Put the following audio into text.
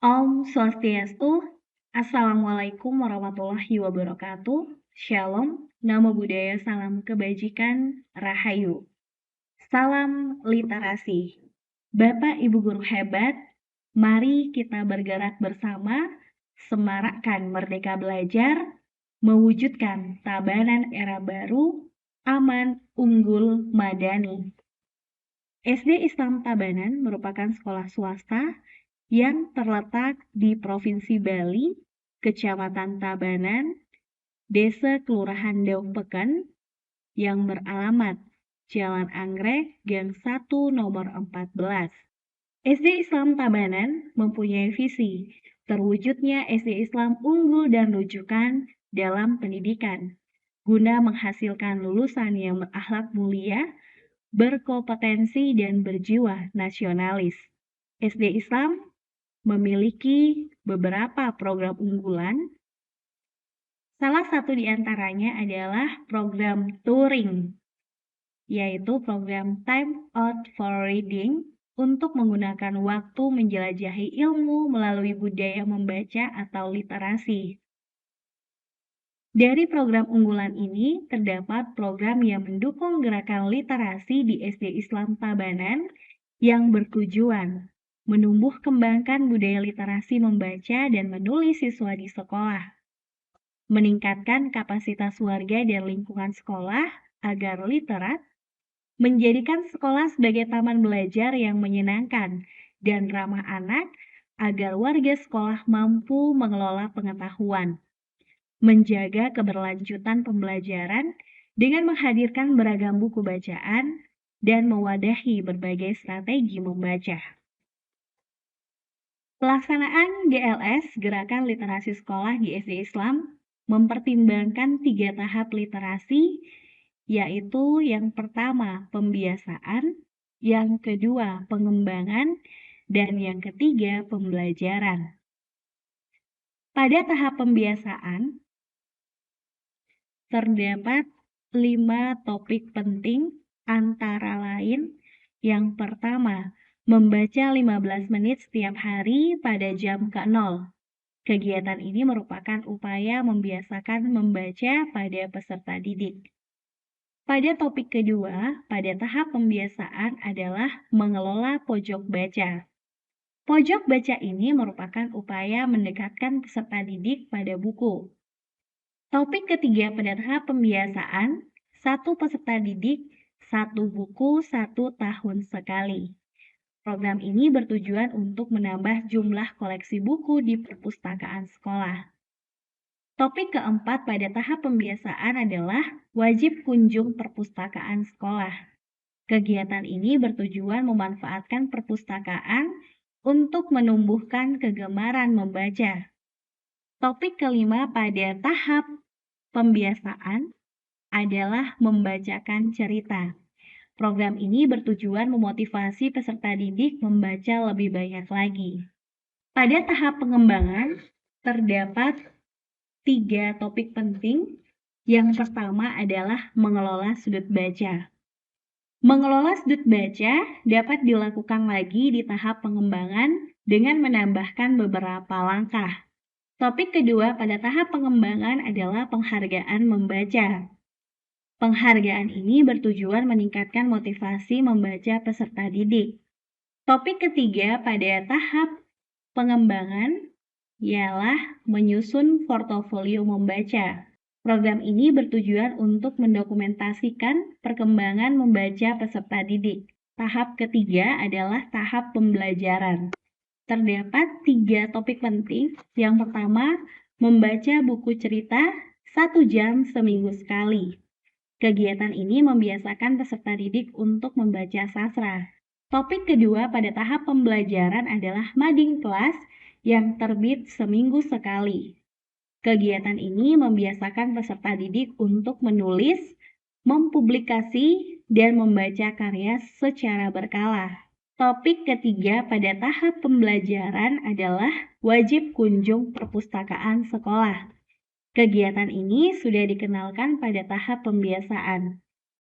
Om Swastiastu, Assalamualaikum warahmatullahi wabarakatuh, Shalom, Namo Buddhaya, Salam Kebajikan, Rahayu. Salam literasi. Bapak Ibu guru hebat, mari kita bergerak bersama, semarakkan merdeka belajar, mewujudkan Tabanan era baru, aman, unggul, madani. SD Islam Tabanan merupakan sekolah swasta yang terletak di Provinsi Bali, Kecamatan Tabanan, Desa Kelurahan Daupeken, yang beralamat Jalan Anggrek, Gang 1, Nomor 14. SD Islam Tabanan mempunyai visi terwujudnya SD Islam unggul dan rujukan dalam pendidikan, guna menghasilkan lulusan yang berakhlak mulia, berkompetensi, dan berjiwa nasionalis. SD Islam memiliki beberapa program unggulan. Salah satu di antaranya adalah program Turing, yaitu program Time Out for Reading untuk menggunakan waktu menjelajahi ilmu melalui budaya membaca atau literasi. Dari program unggulan ini, terdapat program yang mendukung gerakan literasi di SD Islam Tabanan yang bertujuan menumbuh kembangkan budaya literasi membaca dan menulis siswa di sekolah, meningkatkan kapasitas warga dan lingkungan sekolah agar literat, menjadikan sekolah sebagai taman belajar yang menyenangkan dan ramah anak agar warga sekolah mampu mengelola pengetahuan, menjaga keberlanjutan pembelajaran dengan menghadirkan beragam buku bacaan, dan mewadahi berbagai strategi membaca. Pelaksanaan GLS, Gerakan Literasi Sekolah di SD Islam, mempertimbangkan 3 tahap literasi, yaitu yang pertama pembiasaan, yang kedua pengembangan, dan yang ketiga pembelajaran. Pada tahap pembiasaan, terdapat 5 topik penting, antara lain yang pertama, membaca 15 menit setiap hari pada jam ke-0. Kegiatan ini merupakan upaya membiasakan membaca pada peserta didik. Pada topik kedua, pada tahap pembiasaan adalah mengelola pojok baca. Pojok baca ini merupakan upaya mendekatkan peserta didik pada buku. Topik ketiga pada tahap pembiasaan, 1 peserta didik, 1 buku, 1 tahun sekali. Program ini bertujuan untuk menambah jumlah koleksi buku di perpustakaan sekolah. Topik keempat pada tahap pembiasaan adalah wajib kunjung perpustakaan sekolah. Kegiatan ini bertujuan memanfaatkan perpustakaan untuk menumbuhkan kegemaran membaca. Topik kelima pada tahap pembiasaan adalah membacakan cerita. Program ini bertujuan memotivasi peserta didik membaca lebih banyak lagi. Pada tahap pengembangan, terdapat 3 topik penting. Yang pertama adalah mengelola sudut baca. Mengelola sudut baca dapat dilakukan lagi di tahap pengembangan dengan menambahkan beberapa langkah. Topik kedua pada tahap pengembangan adalah penghargaan membaca. Penghargaan ini bertujuan meningkatkan motivasi membaca peserta didik. Topik ketiga pada tahap pengembangan ialah menyusun portofolio membaca. Program ini bertujuan untuk mendokumentasikan perkembangan membaca peserta didik. Tahap ketiga adalah tahap pembelajaran. Terdapat 3 topik penting. Yang pertama, membaca buku cerita 1 jam seminggu sekali. Kegiatan ini membiasakan peserta didik untuk membaca sastra. Topik kedua pada tahap pembelajaran adalah mading kelas yang terbit seminggu sekali. Kegiatan ini membiasakan peserta didik untuk menulis, mempublikasi, dan membaca karya secara berkala. Topik ketiga pada tahap pembelajaran adalah wajib kunjung perpustakaan sekolah. Kegiatan ini sudah dikenalkan pada tahap pembiasaan.